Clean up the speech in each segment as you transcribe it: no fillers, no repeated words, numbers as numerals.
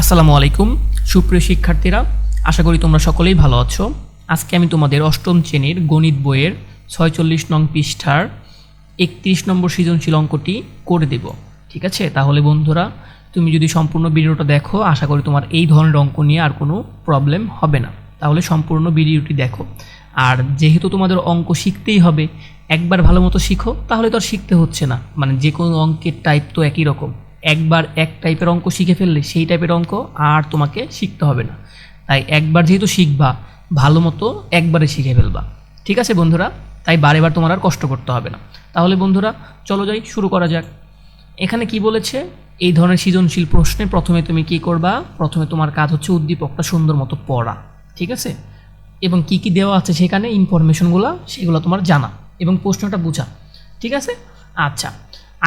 আসসালামু আলাইকুম সুপ্রিয় শিক্ষার্থীরা, আশা করি তোমরা সকলেই ভালো আছো। আজকে আমি তোমাদের অষ্টম শ্রেণীর গণিত বইয়ের 46 নং পৃষ্ঠার 31 নম্বর সৃজনশীল অঙ্কটি করে দেব। ঠিক আছে, তাহলে বন্ধুরা তুমি যদি সম্পূর্ণ ভিডিওটা দেখো, আশা করি তোমার এই ধরনের অঙ্ক নিয়ে আর কোনো প্রবলেম হবে না। তাহলে সম্পূর্ণ ভিডিওটি দেখো। আর যেহেতু তোমাদের অঙ্ক শিখতেই হবে, একবার ভালো মতো শিখো, তাহলে তো আর শিখতে হচ্ছে না। মানে যে কোনো অঙ্কের টাইপ তো একই রকম, একবার এক টাইপের অঙ্ক শিখে ফেললে সেই টাইপের অঙ্ক আর তোমাকে শিখতে হবে না। তাই একবার যেহেতু শিখবা, ভালো মতো একবারে শিখে ফেলবা। ঠিক আছে বন্ধুরা, তাই বারে বার তোমার আর কষ্ট করতে হবে না। তাহলে বন্ধুরা চলো যাই, শুরু করা যাক। এখানে কি বলেছে, এই ধরনের সৃজনশীল প্রশ্নে প্রথমে তুমি কি করবা, প্রথমে তোমার কাজ হচ্ছে উদ্দীপকটা সুন্দর মতো পড়া। ঠিক আছে, এবং কি কি দেওয়া আছে সেখানে ইনফরমেশনগুলো সেগুলো তোমার জানা এবং প্রশ্নটা বোঝা। ঠিক আছে, আচ্ছা।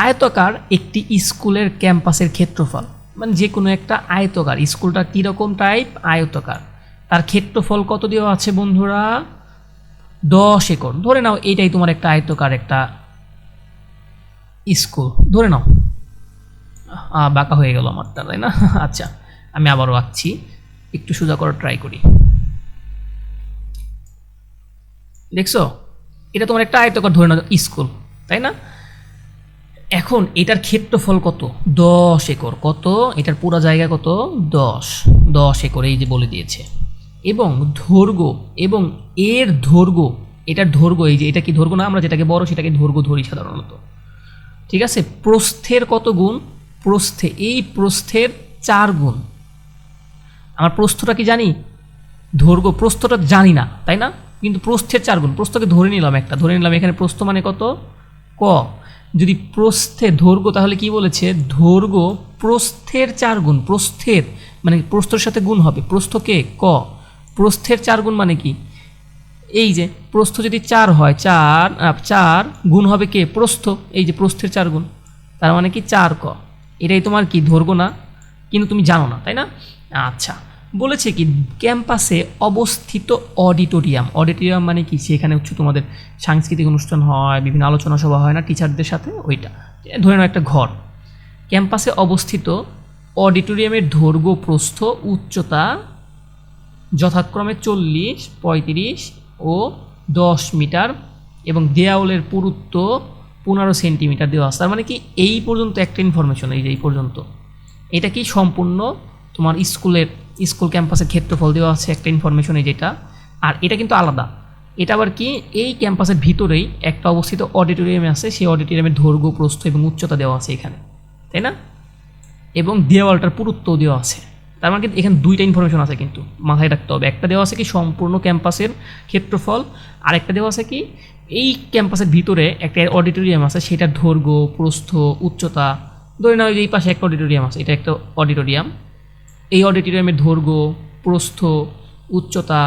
আয়তাকার একটি স্কুলের ক্যাম্পাসের ক্ষেত্রফল, মানে যে কোনো একটা আয়তাকার, স্কুলটা কীরকম টাইপ, আয়তাকার, তার ক্ষেত্রফল কত দেওয়া আছে বন্ধুরা, 10 একর। ধরে নাও এইটাই তোমার একটা আয়তাকার একটা স্কুল, ধরে নাও। বাঁকা হয়ে গেল আমারটা, তাই না? আচ্ছা, আমি আবারও আঁকছি, একটু সোজা করার ট্রাই করি। দেখছো, এটা তোমার একটা আয়তাকার ধরে নাও স্কুল, তাই না? এখন এটার ক্ষেত্রফল কত, 10 একর। কত, এটার পুরো জায়গা কত, 10 একর, এই যে বলে দিয়েছে। এবং দৈর্ঘ্য, এবং এর দৈর্ঘ্য, এটার দৈর্ঘ্য, এই যে এটা কি দৈর্ঘ্য না, আমরা যেটাকে বড় সেটাকে দৈর্ঘ্য ধরি সাধারণত। ঠিক আছে, প্রস্থের কত গুণ, প্রস্থে, এই প্রস্থের 4 গুণ। আমার প্রস্থটা কি জানি, দৈর্ঘ্য প্রস্থটা জানি না, তাই না? কিন্তু প্রস্থের 4 গুণ, প্রস্থকে ধরে নিলাম একটা, ধরে নিলাম এখানে প্রস্থ মানে কত, ক। যদি প্রস্থে দৈর্ঘ্য, তাহলে কি বলেছে, দৈর্ঘ্য প্রস্থের 4 গুণ। প্রস্থের মানে প্রস্থের সাথে গুণ হবে, প্রস্থকে ক, প্রস্থের 4 গুণ মানে কি, এই যে প্রস্থ যদি 4 হয়, 4 গুণ হবে কে, প্রস্থ, এই যে প্রস্থের 4 গুণ, তার মানে কি 4 ক। এটাই তোমার কি দৈর্ঘ্য না, কিন্তু তুমি জানো না, তাই না? আচ্ছা, বলেছে কি ক্যাম্পাসে অবস্থিত অডিটোরিয়াম। অডিটোরিয়াম মানে কি, সেখানে হচ্ছে তোমাদের সাংস্কৃতিক অনুষ্ঠান হয়, বিভিন্ন আলোচনা সভা হয় না টিচারদের সাথে, ওইটা ধরে নাও একটা ঘর। ক্যাম্পাসে অবস্থিত অডিটোরিয়ামের দৈর্ঘ্য, প্রস্থ, উচ্চতা যথাক্রমে 40, 35 ও 10 মিটার, এবং দেয়ালের পুরুত্ব 15 সেন্টিমিটার দেওয়া আছে। তার মানে কি এই পর্যন্ত একটা ইনফরমেশন, এই যে এই পর্যন্ত, এটা কি সম্পূর্ণ তোমার স্কুল ক্যাম্পাসের ক্ষেত্রফল দেওয়া আছে একটা ইনফরমেশন, এই যেটা। আর এটা কিন্তু আলাদা, এটা আবার কি, এই ক্যাম্পাসের ভিতরেই একটা অবস্থিত অডিটোরিয়াম আছে, সেই অডিটোরিয়ামের দৈর্ঘ্য, প্রস্থ এবং উচ্চতা দেওয়া আছে এখানে, তাই না? এবং দেওয়ালটার পুরুত্বও দেওয়া আছে। তার মানে কিন্তু এখানে দুইটা ইনফরমেশন আছে, কিন্তু মাথায় রাখতে হবে। একটা দেওয়া আছে কি সম্পূর্ণ ক্যাম্পাসের ক্ষেত্রফল, আর একটা দেওয়া আছে কি এই ক্যাম্পাসের ভিতরে একটা অডিটোরিয়াম আছে, সেটার দৈর্ঘ্য, প্রস্থ, উচ্চতা। ধরে নাও এই পাশে একটা অডিটোরিয়াম আছে, এটা একটা অডিটোরিয়াম, এই অডিটোরিয়ামের দৈর্ঘ্য, প্রস্থ, উচ্চতা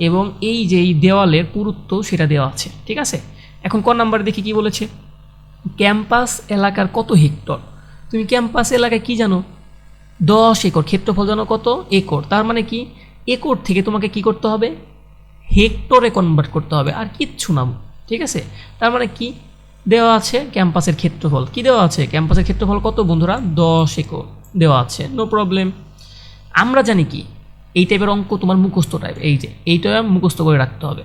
এবং এই যে এই দেওয়ালের পুরুত্ব সেটা দেওয়া আছে। ঠিক আছে, এখন ক নাম্বারে দেখি কি বলেছে, ক্যাম্পাস এলাকার কত হেক্টর। তুমি ক্যাম্পাস এলাকায় কি জানো, 10 একর। ক্ষেত্রফল জানো কত, একর। তার মানে কি একর থেকে তোমাকে কি করতে হবে, হেক্টরে কনভার্ট করতে হবে, আর কিচ্ছু না। ঠিক আছে, তার মানে কি দেওয়া আছে ক্যাম্পাসের ক্ষেত্রফল, কি দেওয়া আছে, ক্যাম্পাসের ক্ষেত্রফল কত বন্ধুরা, 10 একর দেওয়া আছে, নো প্রবলেম। আমরা জানি কি এই টাইপের অঙ্ক তোমার মুখস্থ টাইপ, এই যে এইটা মুখস্থ করে রাখতে হবে,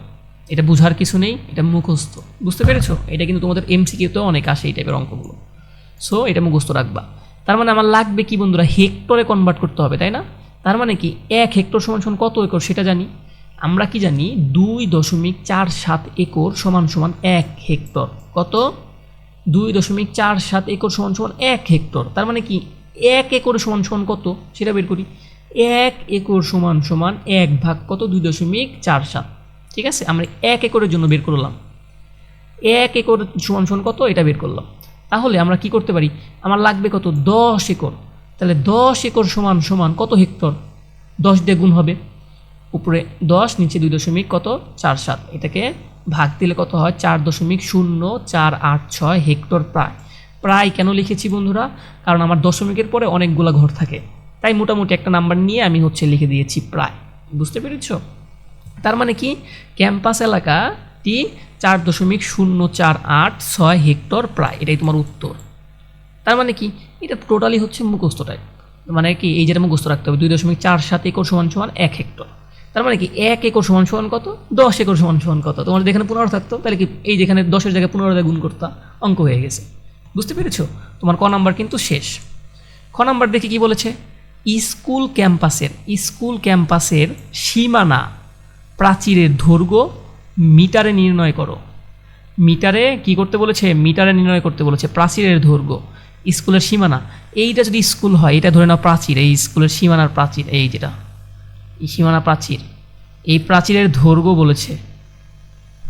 এটা বুঝার কিছু নেই, এটা মুখস্থ। বুঝতে পেরেছো? এটা কিন্তু তোমাদের এমসিকিউতেও অনেক আসে এই টাইপের অঙ্কগুলো, সো এটা মুখস্থ রাখবা। তার মানে আমার লাগবে কি বন্ধুরা, হেক্টরে কনভার্ট করতে হবে, তাই না? তার মানে কি 1 হেক্টর সমান সমান কত একর সেটা জানি আমরা, কি জানি 2.47 একর সমান সমান 1 হেক্টর। কত, 2.47 একর সমান সমান 1 হেক্টর। তার মানে কি 1 একর সমান সমান কত সেটা বের করি, 1 একর সমান সমান 1 ভাগ কত, 2.47। ঠিক আছে, আমরা 1 একরের জন্য বের করলাম, 1 একর সমান সমান কত এটা বের করলাম। তাহলে আমরা কি করতে পারি, আমার লাগবে কত, 10 একর। তাহলে 10 একর সমান সমান কত হেক্টর, 10 দিয়ে গুণ হবে, উপরে 10 নিচে 2.47, এটাকে ভাগ দিলে কত হয়, 4.0486 হেক্টর। প্রায় প্রায় কেন লিখেছি বন্ধুরা, কারণ আমার দশমিকের পরে অনেকগুলো ঘর থাকে, তাই মোটামুটি একটা নাম্বার নিয়ে আমি হচ্ছে লিখে দিয়েছি প্রায়। বুঝতে পেরেছ? তার মানে কি ক্যাম্পাস এলাকাটি 4.0486 হেক্টর প্রায়, এটাই তোমার উত্তর। তার মানে কি এটা টোটালি হচ্ছে মুখস্থ টাইপ, মানে কি এই যেটা মুখস্থ রাখতে হবে 2.47 একর সমান সমান 1 হেক্টর। তার মানে কি 1 একর সমান সমান কত, 10 একর সমান সমান কত। তোমার যেখানে 15 থাকতো তাহলে কি এই যেখানে 10-এর জায়গায় 15 দিয়ে গুণ করতা, অঙ্ক হয়ে গেছে। বুঝতে পেরেছো? তোমার ক নাম্বার কিন্তু শেষ। খ নাম্বার দেখি কি বলেছে, স্কুল ক্যাম্পাসের সীমানা প্রাচীরের দৈর্ঘ্য মিটারে নির্ণয় করো। মিটারে কি করতে বলেছে, মিটারে নির্ণয় করতে বলেছে প্রাচীরের দৈর্ঘ্য স্কুলের সীমানা। এইটা যদি স্কুল হয়, এটা ধরে নাও প্রাচীর, এই স্কুলের সীমানার প্রাচীর, এই যেটা এই সীমানা প্রাচীর, এই প্রাচীরের দৈর্ঘ্য বলেছে।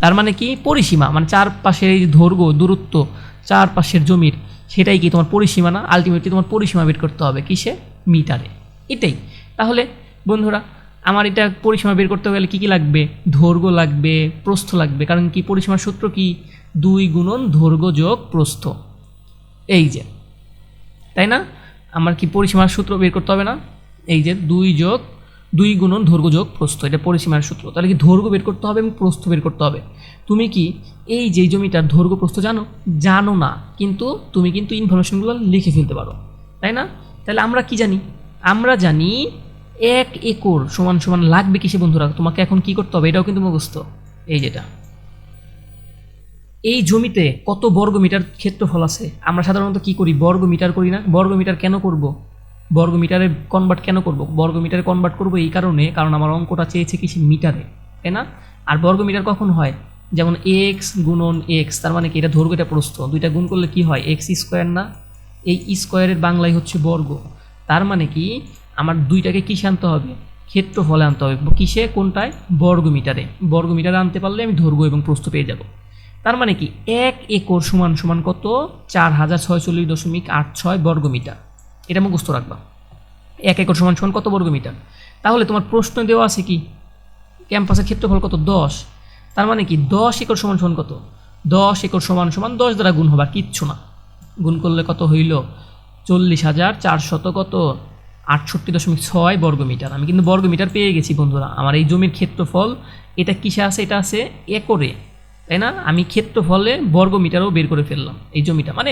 তার মানে কি পরিসীমা, মানে চারপাশের এই দৈর্ঘ্য দূরত্ব চারপাশের জমির, সেটাই কি তোমার পরিসীমা না? আলটিমেটলি তোমার পরিসীমা বের করতে হবে কিসে, মিটারে। এটাই তাহলে বন্ধুরা, আমার এটা পরিসীমা বের করতে গেলে কী কী লাগবে, দৈর্ঘ্য লাগবে, প্রস্থ লাগবে। কারণ কি পরিসীমার সূত্র কি, 2 গুণন দৈর্ঘ্য যোগ প্রস্থ, এই যে, তাই না? আমার কি পরিসীমার সূত্র বের করতে হবে না, এই যে 2 গুণন দৈর্ঘ্য যোগ প্রস্থ, এটা পরিসীমার সূত্র। তাহলে কি দৈর্ঘ্য বের করতে হবে এবং প্রস্থ বের করতে হবে। তুমি কি এই যে জমিটার দৈর্ঘ্য প্রস্থ জানো না, কিন্তু তুমি কিন্তু ইনফরমেশনগুলো লিখে ফেলতে পারো, তাই না? তাহলে আমরা কি জানি, আমরা জানি 1 একর সমান সমান লাগবে কিসে বন্ধুরা, তোমাকে এখন কি করতে হবে, এটাও কিন্তু মুখস্থ। এই যেটা, এই জমিতে কত বর্গ মিটার ক্ষেত্রফল আছে, আমরা সাধারণত কি করি, বর্গ মিটার করি না। বর্গ মিটার কেন করব, বর্গ মিটারে কনভার্ট কেন করব, বর্গ মিটারে কনভার্ট করব এই কারণে, কারণ আমার অঙ্কটা চেয়েছে কিছু মিটারে, তাই না? আর বর্গ মিটার কখন হয়, যেমন এক্স গুণন এক্স, তার মানে কি এটা দৈর্ঘ্য এটা প্রস্থ, দুইটা গুণ করলে কি হয়, এক্স স্কোয়ার না? এই স্কোয়ারের বাংলায় হচ্ছে বর্গ। তার মানে কি আমার দুইটাকে কিসে আনতে হবে, ক্ষেত্রফলে আনতে হবে। কিসে, কোনটায়, বর্গ মিটারে। বর্গ মিটারে আনতে পারলে আমি দৈর্ঘ্য এবং প্রস্থ পেয়ে যাব। তার মানে কি 1 একর সমান সমান কত, 4046.86 বর্গ মিটার। এটা মুখস্থ রাখবা, 1 একর সমান সমান কত বর্গ মিটার। তাহলে তোমার প্রশ্ন দেওয়া আছে কি, ক্যাম্পাসের ক্ষেত্রফল কত, 10। তার মানে কি 10 একর সমান সমান কত, 10 একর সমান সমান 10 দ্বারা গুণ হবে, আর কিচ্ছু না। গুণ করলে কত হইল, 40,400 কত, 68.6 বর্গ মিটার। আমি কিন্তু বর্গ মিটার পেয়ে গেছি বন্ধুরা। আমার এই জমির ক্ষেত্রফল এটা কিসে আছে, এটা আছে একরে, তাই না? আমি ক্ষেত্রফলে বর্গ মিটারও বের করে ফেললাম। এই জমিটা মানে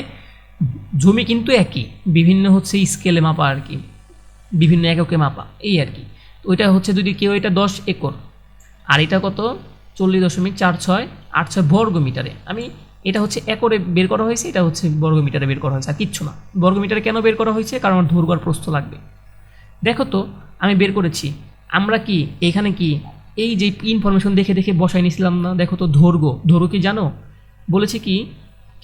জমি কিন্তু একই, বিভিন্ন হচ্ছে স্কেলে মাপা আর কি, বিভিন্ন এককে মাপা, এই আর কি। তো ওইটা হচ্ছে যদি কেউ এটা 10 একর আর এটা কত 40.4686 বর্গ মিটারে, আমি এটা হচ্ছে একরে বের করা হয়েছে, এটা হচ্ছে বর্গ মিটারে বের করা হয়েছে, আর কিচ্ছু না। বর্গ মিটারে কেন বের করা হয়েছে, কারণ আমার দৈর্ঘ্য আর প্রস্থ লাগবে। দেখো তো আমি বের করেছি, আমরা কি এখানে কি এই যে ইনফরমেশন দেখে দেখে বসাই নিয়েছিলাম না। দেখো তো দৈর্ঘ্য কি জানো, বলেছে কি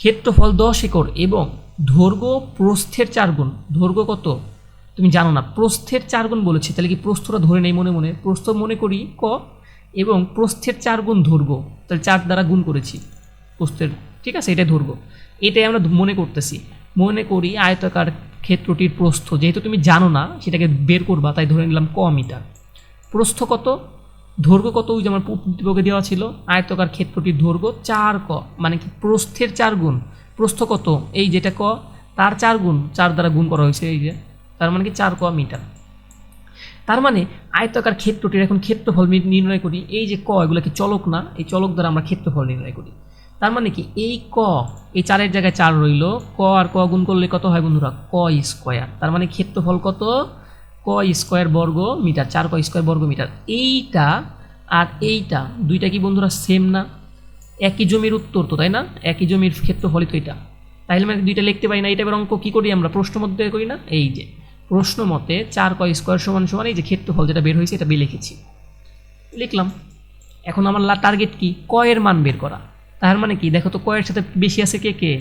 ক্ষেত্রফল 10 একর এবং দৈর্ঘ্য প্রস্থের 4 গুণ। দৈর্ঘ্য কত তুমি জানো না, প্রস্থের 4 গুণ বলেছে। তাহলে কি প্রস্থটা ধরে নেই মনে মনে, প্রস্থ মনে করি ক, এবং প্রস্থের 4 গুণ দৈর্ঘ্য, তাহলে 4 দ্বারা গুণ করেছি প্রস্থের, ঠিক আছে, এটাই দৈর্ঘ্য। এটাই আমরা মনে করতেছি। মনে করি আয়তাকার ক্ষেত্রটির প্রস্থ, যেহেতু তুমি জানো না সেটাকে বের করবা, তাই ধরে নিলাম ক মিটার। প্রস্থ কত, দৈর্ঘ্য কত, ওই যে আমার উদ্দীপকে দেওয়া ছিল, আয়তাকার ক্ষেত্রটির দৈর্ঘ্য 4 ক, মানে কি প্রস্থের 4 গুণ। প্রস্থ কত, এই যেটা ক, তার 4 গুণ, 4 দ্বারা গুণ করা হয়েছে, এই যে, তার মানে কি 4 ক মিটার। তার মানে আয়তাকার ক্ষেত্রটির এখন ক্ষেত্রফল নির্ণয় করি। এই যে ক, এগুলো কি চলক না, এই চলক দ্বারা আমরা ক্ষেত্রফল নির্ণয় করি। তার মানে কি এই ক, এই 4-এর জায়গায় 4 রইল, ক আর ক গুণ করলে কত হয় বন্ধুরা, ক স্কোয়ার। তার মানে ক্ষেত্রফল কত, ক স্কোয়ার বর্গ মিটার, 4 ক স্কোয়ার বর্গ মিটার। এইটা আর এইটা দুইটা কি বন্ধুরা সেম না, একই জমির উত্তর তো, তাই না? একই জমির ক্ষেত্রফলই তো এটা। তাইলে মানে দুইটা লিখতে পারি না। এই টাইপের অঙ্ক কী করি আমরা, প্রশ্ন মধ্যে করি না। এই যে প্রশ্ন মতে 4 ক স্কোয়ার সমান সমান এই যে ক্ষেত্রফল যেটা বের হয়েছে এটা বের লিখেছি, লিখলাম। এখন আমার টার্গেট কি, ক এর মান বের করা। তার মানে কি দেখো তো, ক এর সাথে বেশি আছে কে কে,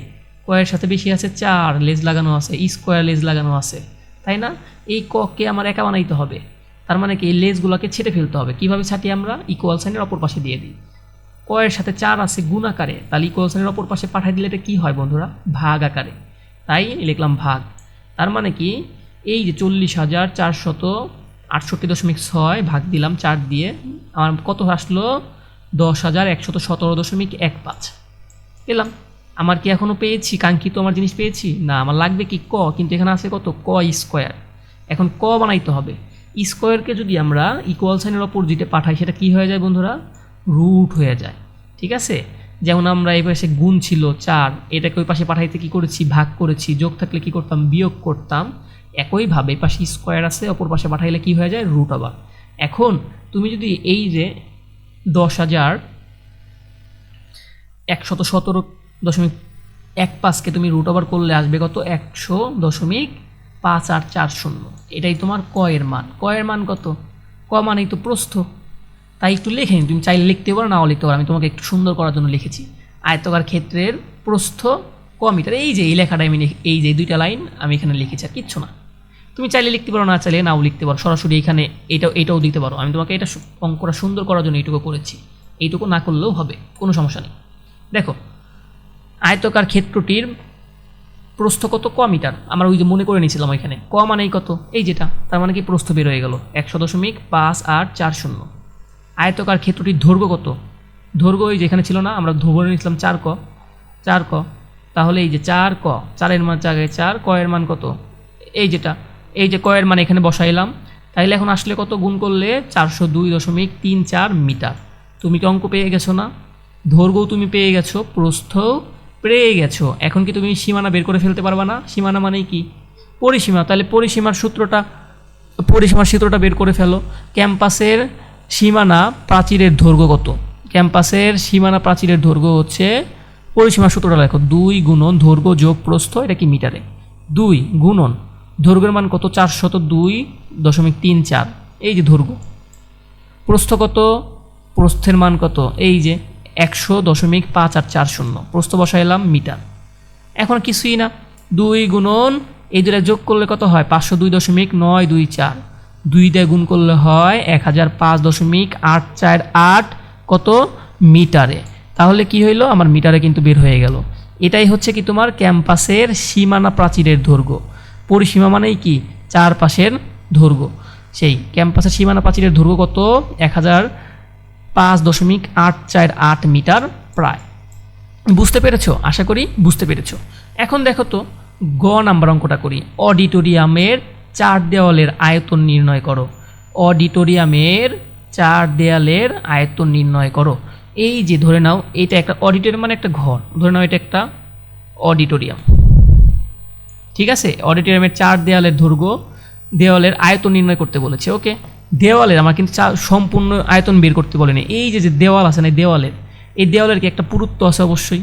ক এর সাথে বেশি আছে 4, লেজ লাগানো আছে, স্কোয়ার লেজ লাগানো আছে, তাই না? এই ক কে আমার একা বানাইতে হবে। তার মানে কি এই লেজগুলোকে ছেটে ফেলতে হবে। কীভাবে ছাটি আমরা, ইকুয়াল সাইনের অপর পাশে দিয়ে দিই। ক এর সাথে 4 আছে গুণ আকারে, তাহলে ইকুয়াল সাইনের অপর পাশে পাঠিয়ে দিলে এটা কী হয় বন্ধুরা, ভাগ আকারে, তাই লিখলাম ভাগ। তার মানে কি এই যে 40,468.6 ভাগ দিলাম 4 দিয়ে, আমার কত আসলো, 10,117.15 পেলাম। আমার কি এখনও পেয়েছি কাঙ্ক্ষিত আমার জিনিস পেয়েছি না, আমার লাগবে কি ক, কিন্তু এখানে আছে কত, ক স্কোয়ার। এখন ক বানাইতে হবে। স্কোয়ারকে যদি আমরা ইকুয়াল সাইনের অপোজিটে পাঠাই, সেটা কি হয়ে যায় বন্ধুরা, রুট হয়ে যায়, ঠিক আছে? যেমন আমরা এই পাশে গুণ ছিল 4, এটাকে ওই পাশে পাঠাইতে কি করেছি, ভাগ করেছি। যোগ থাকলে কি করতাম, বিয়োগ করতাম। একইভাবে পাশে স্কোয়ার আছে, অপর পাশে পাঠাইলে কি হয়ে যায় রুট ওভার। এখন তুমি যদি এই যে 10,117.15কে তুমি রুট ওভার করলে আসবে কত 100.5840। এটাই তোমার ক এর মান। ক এর মান কত? ক মানেই তো প্রস্থ, তাই একটু লেখে নিন। তুমি চাইলে লিখতে পারো, নাও লিখতে পারো, আমি তোমাকে একটু সুন্দর করার জন্য লিখেছি। আয়তকার ক্ষেত্রের প্রস্থ ক মিটার। এই যে এই লেখাটা আমি এই যে দুইটা লাইন আমি এখানে লিখেছি, আর কিচ্ছু না। তুমি চাইলে লিখতে পারো, না চাইলে নাও লিখতে পারো, সরাসরি এখানে এটাও দিতে পারো। আমি তোমাকে এটা অঙ্কটা সুন্দর করার জন্য এইটুকু করেছি, এইটুকু না করলেও হবে, কোনো সমস্যা নেই। দেখো আয়তকার ক্ষেত্রটির প্রস্থ কত ক মিটার, আমরা ওই যে মনে করে নিয়েছিলাম ওইখানে ক মানেই কত এই যেটা, তার মানে কি প্রস্থ বের হয়ে গেল 100.5840। আয়তকার ক্ষেত্রটির দৈর্ঘ্য কত? দৈর্ঘ্য ওই যেখানে ছিল না, আমরা ধরে নিয়েছিলাম 4 ক। তাহলে এই যে 4 ক, 4-এর মান জায়গায় 4, ক এর মান কত এই যেটা, এই যে ক এর মান এখানে বসাইলাম। তাইলে এখন আসলে কত, গুণ করলে 402.34 মিটার। তুমি কি অঙ্ক পেয়ে গেছো না? দৈর্ঘ্যও তুমি পেয়ে গেছো, প্রস্থও পেয়ে গেছো। এখন কি তুমি সীমানা বের করে ফেলতে পারবা না? সীমানা মানেই কি পরিসীমা। তাহলে পরিসীমার সূত্রটা বের করে ফেলো। ক্যাম্পাসের সীমানা প্রাচীরের দৈর্ঘ্য কত? ক্যাম্পাসের সীমানা প্রাচীরের দৈর্ঘ্য হচ্ছে, পরিসীমার সূত্রটা লেখো, 2 গুণন দৈর্ঘ্য যোগ প্রস্থ, এটা কি মিটারে, 2 গুণন দৈর্ঘ্যের মান কত 402.34, এই যে দৈর্ঘ্য। প্রস্থ কত? প্রস্থের মান কত এই যে 100.5840, প্রস্থ বসাইলাম মিটার। এখন কিছুই না, 2 গুণন এই দুটা যোগ করলে কত হয় 502.924, 2 দিয়ে গুণ করলে হয় 1005.848 কত মিটারে। তাহলে কি হইলো, আমার মিটারে কিন্তু বের হয়ে গেল। এটাই হচ্ছে কি তোমার ক্যাম্পাসের সীমানা প্রাচীরের দৈর্ঘ্য। পরিসীমা মানেই কি চারপাশের দৈর্ঘ্য। সেই ক্যাম্পাসের সীমানা প্রাচীরের দৈর্ঘ্য কত 1005.848 মিটার প্রায়। বুঝতে পেরেছো? আশা করি বুঝতে পেরেছো। এখন দেখো তো গ নাম্বার অঙ্কটা করি। অডিটোরিয়ামের 4 দেওয়ালের আয়তন নির্ণয় করো। অডিটোরিয়ামের 4 দেয়ালের আয়তন নির্ণয় করো। এই যে ধরে নাও এটা একটা অডিটোরিয়াম, মানে একটা ঘর, ধরে নাও এটা একটা অডিটোরিয়াম, ঠিক আছে। অডিটোরিয়ামের 4 দেয়ালের দৈর্ঘ্য, দেওয়ালের আয়তন নির্ণয় করতে বলেছে। ওকে, দেওয়ালের আমার কিন্তু সম্পূর্ণ আয়তন বের করতে বলেনি। এই যে দেওয়াল আছে না, এই দেওয়ালের কি একটা পুরুত্ব আছে? অবশ্যই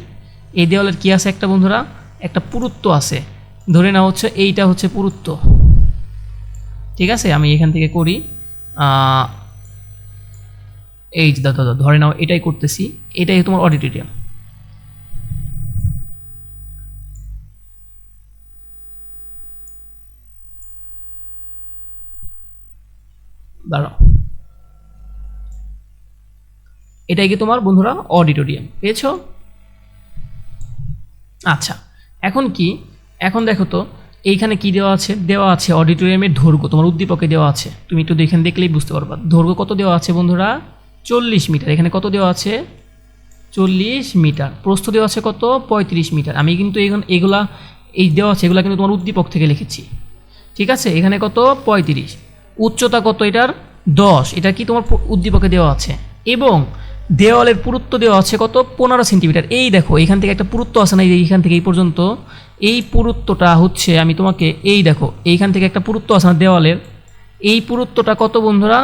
এই দেওয়ালের কি আছে একটা বন্ধুরা, একটা পুরুত্ব আছে। ধরে নাও হচ্ছে এইটা হচ্ছে পুরুত্ব, ঠিক আছে। আমি এখান থেকে করি, এই যে দাদা ধরে নাও এটাই করতেছি, এটাই তোমার অডিটোরিয়াম। দাঁড়াও, এটাই কি তোমার বন্ধুরা অডিটোরিয়াম, পেয়েছো? আচ্ছা, এখন কি, এখন দেখো তো এইখানে কি দেওয়া আছে, অডিটোরিয়ামের দৈর্ঘ্য তোমার উদ্দীপকে দেওয়া আছে। তুমি একটু দেখলেই বুঝতে পারবা দৈর্ঘ্য কত দেওয়া আছে বন্ধুরা, 40 মিটার। এখানে কত দেওয়া আছে 40 মিটার। প্রস্থ দেওয়া আছে কত 35 মিটার। আমি কিন্তু এগুলা এই দেওয়া আছে, এগুলা কিন্তু তোমার উদ্দীপক থেকে লিখেছি, ঠিক আছে। এখানে কত 35। উচ্চতা কত এটার 10, এটা কি তোমার উদ্দীপকে দেওয়া আছে। এবং দেওয়ালের পুরুত্ব দেওয়া আছে কত 15 সেন্টিমিটার। এই দেখো এখান থেকে একটা পুরুত্ব আছে না, এইখান থেকে এই পর্যন্ত, এই পুরুত্বটা হচ্ছে, আমি তোমাকে এই দেখো এইখান থেকে একটা পুরুত্ব আছে না দেওয়ালের, এই পুরুত্বটা কত বন্ধুরা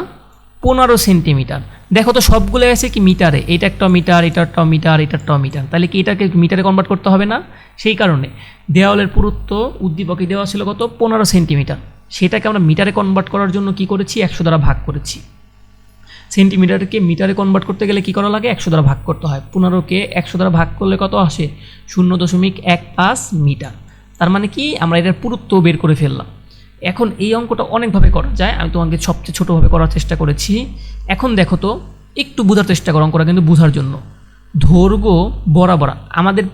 15 সেন্টিমিটার। দেখো তো সবগুলো আছে কি মিটারে, এটা একটা মিটার, এটারটাও মিটার, এটারটাও মিটার, তাহলে কি এটাকে মিটারে কনভার্ট করতে হবে না? সেই কারণে দেওয়ালের পুরুত্ব উদ্দীপকে দেওয়া ছিল কত 15 সেন্টিমিটার, সেটাকে আমরা মিটারে কনভার্ট করার জন্য কি করেছি 100 দ্বারা ভাগ করেছি। সেন্টিমিটারকে মিটারে কনভার্ট করতে গেলে কি করা লাগে 100 দ্বারা ভাগ করতে হয়। 15কে 100 দ্বারা ভাগ করলে কত আসে 0.15 মিটার। তার মানে কি আমরা এটার পুরুত্ব বের করে ফেললাম। এখন এই অঙ্কটা অনেকভাবে করা যায়, আমি তোমাকে সবচেয়ে ছোটোভাবে করার চেষ্টা করেছি। এখন দেখো তো একটু বোঝার চেষ্টা করো, অঙ্কটা কিন্তু বোঝার জন্য। দৈর্ঘ্য বরাবর আমাদের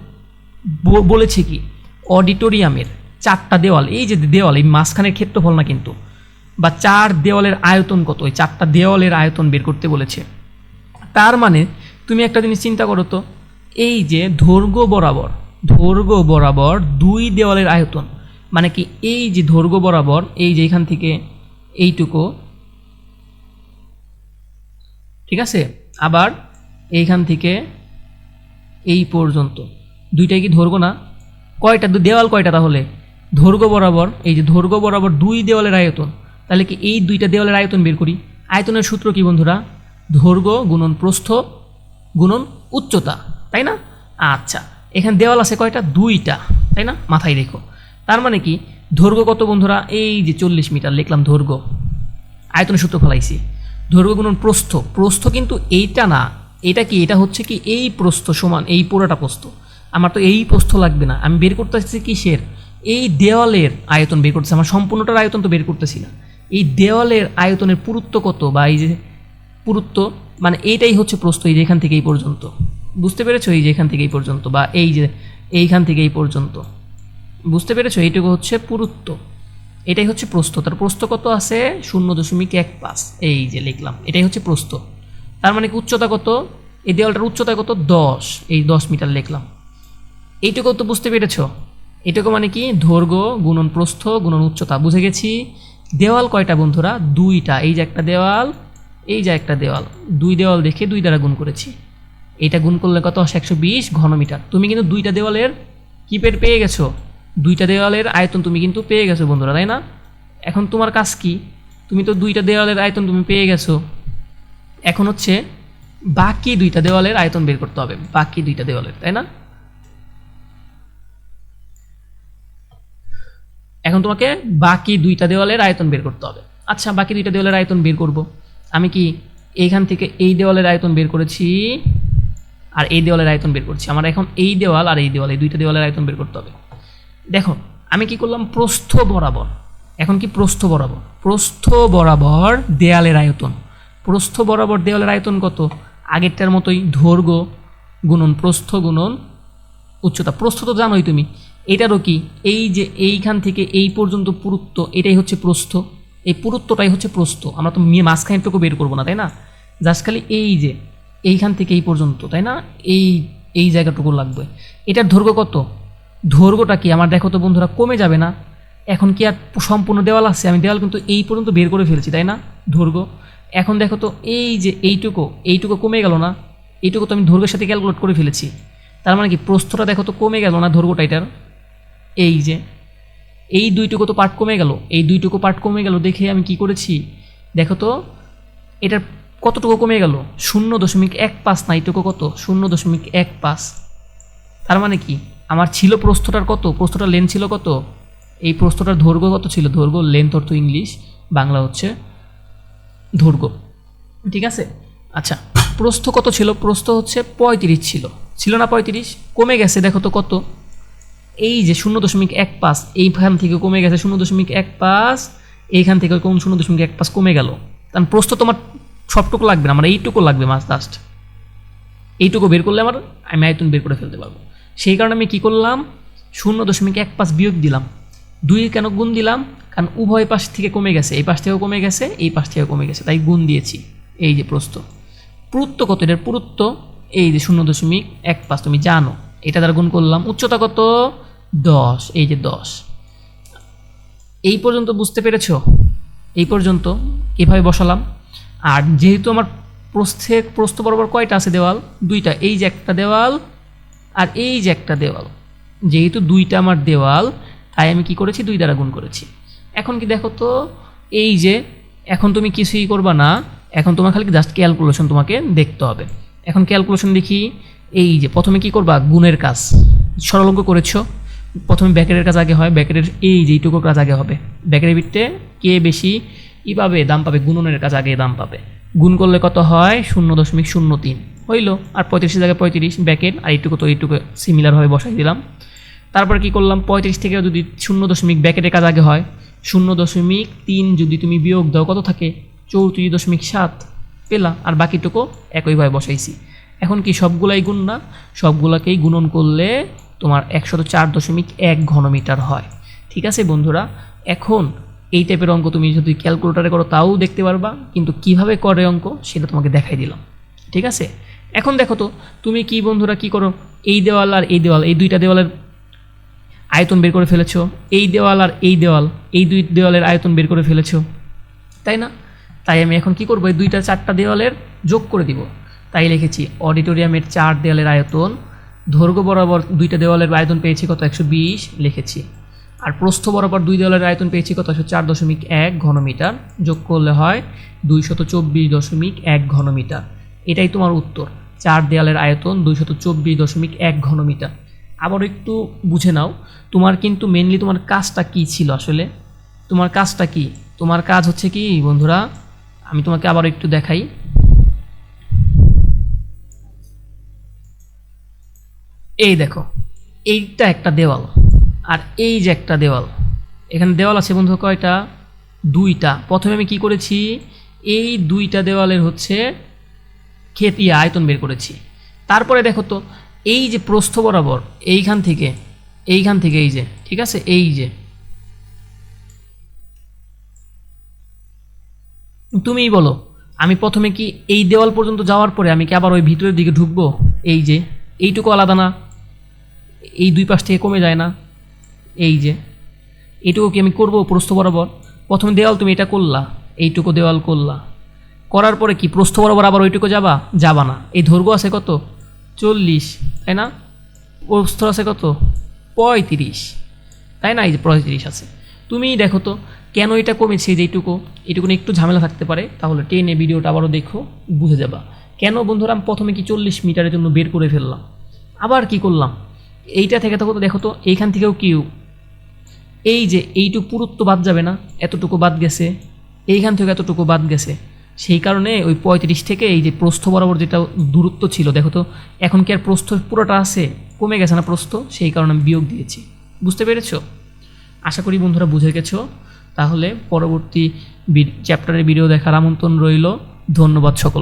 বলেছে কি অডিটোরিয়ামের 4টা দেওয়াল, এই যে দেওয়াল এই মাঝখানের ক্ষেত্রফল না কিন্তু, বা 4 দেওয়ালের আয়তন কত, ওই 4টা দেওয়ালের আয়তন বের করতে বলেছে। তার মানে তুমি একটা জিনিস চিন্তা করো তো, এই যে দৈর্ঘ্য বরাবর 2 দেওয়ালের আয়তন, মানে কি এই যে দৈর্ঘ্য বরাবর এই যে এখান থেকে এইটুকু, ঠিক আছে, আবার এইখান থেকে এই পর্যন্ত, দুইটাই কি দৈর্ঘ্য না? কয়টা দেওয়াল কয়টা তাহলে দৈর্ঘ্য বরাবর, এই যে দৈর্ঘ্য বরাবর 2 দেওয়ালের আয়তন, তাহলে কি এই 2টা দেওয়ালের আয়তন বের করি। আয়তনের সূত্র কি বন্ধুরা? দৈর্ঘ্য গুণন প্রস্থ গুণন উচ্চতা, তাই না? আচ্ছা, এখানে দেওয়াল আছে কয়টা? 2টা, তাই না? মাথায় রেখো। তার মানে কি দৈর্ঘ্য কত বন্ধুরা? এই যে 40 মিটার লিখলাম দৈর্ঘ্য, আয়তনের সূত্র ফলাইছি। দৈর্ঘ্য গুণন প্রস্থ, প্রস্থ কিন্তু এইটা না, এটা কি, এটা হচ্ছে কি এই প্রস্থ সমান এই পুরোটা প্রস্থ। আমার তো এই প্রস্থ লাগবে না, আমি বের করতে আসছি কিসের? এই দেওয়ালের আয়তন বের করতেছি, আমার সম্পূর্ণটার আয়তন তো বের করতেছি না। এই দেওয়ালের আয়তনের পুরুত্ব কত, বা এই যে পুরুত্ব মানে এইটাই হচ্ছে প্রস্থ, এই যে এখান থেকে এই পর্যন্ত, বুঝতে পেরেছো? এই যে এখান থেকে এই পর্যন্ত, বা এই যে এইখান থেকে এই পর্যন্ত, বুঝতে পেরেছো? এইটুকু হচ্ছে পুরুত্ব, এটাই হচ্ছে প্রস্থ। তার প্রস্থ কত আছে? 0.15, এই যে লিখলাম, এটাই হচ্ছে প্রস্থ। তার মানে কি উচ্চতা কত? এই দেওয়ালটার উচ্চতা কত? 10, এই 10 মিটার লিখলাম। এইটুকু তো বুঝতে পেরেছো? এটুকু মানে কি দৈর্ঘ্য গুণন প্রস্থ গুণন উচ্চতা, বুঝে গেছি। দেওয়াল কয়টা বন্ধুরা? 2টা, এই যে একটা দেওয়াল, এই যে একটা দেওয়াল, 2 দেওয়াল দেখে 2 দ্বারা গুণ করেছি। এটা গুণ করলে কত আসে? 120 ঘনমিটার। তুমি কিন্তু 2টা দেওয়ালের কি পেয়ে গেছো? 2টা দেওয়ালের আয়তন তুমি কিন্তু পেয়ে গেছো বন্ধুরা, তাই না? এখন তোমার কাজ কি? তুমি তো 2টা দেওয়ালের আয়তন তুমি পেয়ে গেছো, এখন হচ্ছে বাকি 2টা দেওয়ালের আয়তন বের করতে হবে, বাকি 2টা দেওয়ালের, তাই না? এখন তোমাকে বাকি 2টা দেওয়ালের আয়তন বের করতে হবে। আচ্ছা, বাকি 2টা দেওয়ালের আয়তন বের করব। আমি কি এইখান থেকে এই দেওয়ালের আয়তন বের করেছি আর এই দেওয়ালের আয়তন বের করছি। আমার এখন এই দেওয়াল আর এই দেওয়াল, এই 2টা দেওয়ালের আয়তন বের করতে হবে। দেখো আমি কি করলাম? প্রস্থ বরাবর, এখন কি প্রস্থ বরাবর, প্রস্থ বরাবর দেয়ালের আয়তন, প্রস্থ বরাবর দেওয়ালের আয়তন কত? আগেরটার মতোই দৈর্ঘ্য গুণন প্রস্থ গুণন উচ্চতা। প্রস্থ তো জানোই তুমি, এটারও কি এই যে এইখান থেকে এই পর্যন্ত পুরুত্ব, এটাই হচ্ছে প্রস্থ, এই পুরুত্বটাই হচ্ছে প্রস্থ। আমরা তো মাঝখানেরটুকু বের করবো না, তাই না? জাস্ট খালি এই যে এইখান থেকে এই পর্যন্ত, তাই না? এই এই জায়গাটুকু লাগবে। এটার দৈর্ঘ্য কত? দৈর্ঘ্যটা কি আমার দেখো তো বন্ধুরা, কমে যাবে না? এখন কি আর সম্পূর্ণ দেওয়াল আছে? আমি দেওয়াল কিন্তু এই পর্যন্ত বের করে ফেলছি, তাই না? দৈর্ঘ্য এখন দেখো তো এই যে এইটুকু কমে গেল না? এইটুকু তো আমি দৈর্ঘ্যের সাথে ক্যালকুলেট করে ফেলেছি। তার মানে কি প্রস্থটা দেখো তো কমে গেল না দৈর্ঘ্যটা এটার? এই যে এই 2টুকু তো পার্ট কমে গেল, এই 2টুকু পার্ট কমে গেল দেখে আমি কি করেছি দেখো তো, এটার কতটুকু কমে গেল? 0.15 না, এইটুকু কত? 0.15। তার মানে কি আমার ছিল প্রস্থটার কত? প্রস্থটার লেন্থ ছিল কত? এই প্রস্থটার দৈর্ঘ্য কত ছিল? দৈর্ঘ্য, লেন্থ অর্থ ইংলিশ, বাংলা হচ্ছে দৈর্ঘ্য, ঠিক আছে? আচ্ছা, প্রস্থ কত ছিল? প্রস্থ হচ্ছে 35 ছিল না? 35 কমে গেছে দেখো তো কত? এই যে 0.15, এইখান থেকে কমে গেছে 0.15, এইখান থেকে কোন 0.15 কমে গেল। কারণ প্রস্থ তোমার সবটুকু লাগবে না, আমার এইটুকু লাগবে জাস্ট, এইটুকু বের করলে আমি আয়তন বের করে ফেলতে পারবো। সেই কারণে আমি কি করলাম? 0.15 বিয়োগ দিলাম। 2 কেন গুণ দিলাম? কারণ উভয় পাশ থেকে কমে গেছে, এই পাশ থেকেও কমে গেছে, এই পাশ থেকেও কমে গেছে, তাই গুণ দিয়েছি। এই যে প্রস্থ, পুরুত্ব কত? এটার পুরুত্ব এই যে 0.15 তুমি জানো, এটা দ্বারা গুণ করলাম। উচ্চতা কত? 10, এই যে 10। এই পর্যন্ত বুঝতে পেরেছো? এই পর্যন্ত এভাবে বসালাম। আর যেহেতু আমার প্রস্থ বরাবর কয়টা আছে দেওয়াল? 2টা, এই যে একটা দেওয়াল আর এই যে একটা দেওয়াল, যেহেতু 2টা আমার দেওয়াল, তাই আমি কি করেছি? 2 দ্বারা গুণ করেছি। এখন কি দেখো তো, এই যে এখন তুমি কিছুই করবা না, এখন তোমার খালি জাস্ট ক্যালকুলেশন তোমাকে দেখতে হবে। এখন ক্যালকুলেশন দেখি, এই যে প্রথমে কি করবা? গুণের কাজ, সরল অঙ্ক করেছো, প্রথমে ব্যাকেটের কাজ আগে হয়, ব্যাকেটের এই যে এইটুকু কাজ আগে হবে, ব্যাকেটের ভিত্তিতে কে বেশি ই পাবে, দাম পাবে, গুণনের কাজ আগে দাম পাবে। গুণ করলে কত হয়? 0.03 হইল। আর 35 জায়গায় 35 ব্যাকেট, আর এইটুকু তো এইটুকু সিমিলারভাবে বসাই দিলাম। তারপর কি করলাম? 35 থেকে যদি 0. ব্যাকেটের কাজ আগে হয়, 0.3 যদি তুমি বিয়োগ দাও কত থাকে? 34.7 পেলা, আর বাকিটুকু একইভাবে বসাইছি। এখন কি সবগুলাই গুণ না? সবগুলাকেই গুণন করলে তোমার 104.1 ঘনমিটার হয়। ঠিক আছে বন্ধুরা, এখন এই টাইপের অঙ্ক তুমি যদি ক্যালকুলেটারে করো তাও দেখতে পারবা, কিন্তু কিভাবে করে অঙ্ক সেটা তোমাকে দেখাই দিলাম। ঠিক আছে, এখন দেখো তো তুমি কি বন্ধুরা কি করো? এই দেওয়াল আর এই দেওয়াল, এই 2টা দেওয়ালের আয়তন বের করে ফেলেছো, এই দেওয়াল আর এই দেওয়াল, এই 2 দেওয়ালের আয়তন বের করে ফেলেছো, তাই না? তাই আমি এখন কি করব? এই 2টা 4টা দেওয়ালের যোগ করে দিব। তাই লিখেছি অডিটোরিয়ামের 4 দেওয়ালের আয়তন, দৈর্ঘ্য বরাবর 2টা দেওয়ালের আয়তন পেয়েছি কত? 120 লিখেছি। আর প্রস্থ বরাবর দুই দেওয়ালের আয়তন পেয়েছি কত 4.1 ঘনমিটার, যোগ করলে হয় 224.1 ঘনমিটার। এটাই তোমার উত্তর, 4 দেওয়ালের আয়তন 224.1 ঘনমিটার। আবার একটু বুঝে নাও, তোমার কিন্তু মেনলি তোমার কাজটা কি ছিল আসলে, তোমার কাজটা কি, তোমার কাজ হচ্ছে কি বন্ধুরা, আমি তোমাকে আবার একটু দেখাই। এই দেখো, এইটা একটা দেওয়াল আর এই যে একটা দেওয়াল, এখানে দেওয়াল আছে বন্ধু কয়টা, দুইটা। প্রথমে আমি কি করেছি, এই দুইটা দেওয়ালের হচ্ছে আয়তন বের করেছি। তারপরে দেখো তো, এই যে প্রস্থ বরাবর এইখান থেকে এই যে, ঠিক আছে, এই যে তুমিই বলো, আমি প্রথমে কি এই দেওয়াল পর্যন্ত যাওয়ার পরে আমি কি আবার ওই ভিতরের দিকে ঢুকবো? এই যে এইটুকু আলাদা না, এই দুই পাশ থেকে কমে যায় না, এই যে এইটুকু কি আমি করবো প্রস্থ বরাবর? প্রথমে দেওয়াল তুমি এটা করলা, এইটুকু দেওয়াল করলা, করার পরে কি প্রস্থ বরাবর আবার ওইটুকু যাবা না। এই দৈর্ঘ্য আছে কত 40, তাই না? প্রস্থ আছে কত 35, তাই না? এই যে 35 আছে। তুমি দেখো তো কেন এটা কমেছে, যে এইটুকু নিয়ে একটু ঝামেলা থাকতে পারে, তাহলে টেনে ভিডিওটা আবারও দেখো, বুঝে যাবা কেন বন্ধুরা। আমি প্রথমে কি 40 মিটারের জন্য বের করে ফেললাম, আবার কি করলাম, এইটা থেকে তো দেখো তো এইখান থেকেও কিউ, এই যে এইটুকু পুরুত্ব বাদ যাবে না, এতটুকু বাদ গেছে, এইখান থেকে এতটুকু বাদ গেছে, সেই কারণে ওই 35 থেকে এই যে প্রস্থ বরাবর যেটা দূরত্ব ছিল, দেখো তো এখন কি আর প্রস্থ পুরোটা আছে, কমে গেছে না প্রস্থ, সেই কারণে আমি বিয়োগ দিয়েছি। বুঝতে পেরেছো? আশা করি বন্ধুরা বুঝে গেছো। তাহলে পরবর্তী চ্যাপ্টারের ভিডিও দেখার আমন্ত্রণ রইল। ধন্যবাদ সকল।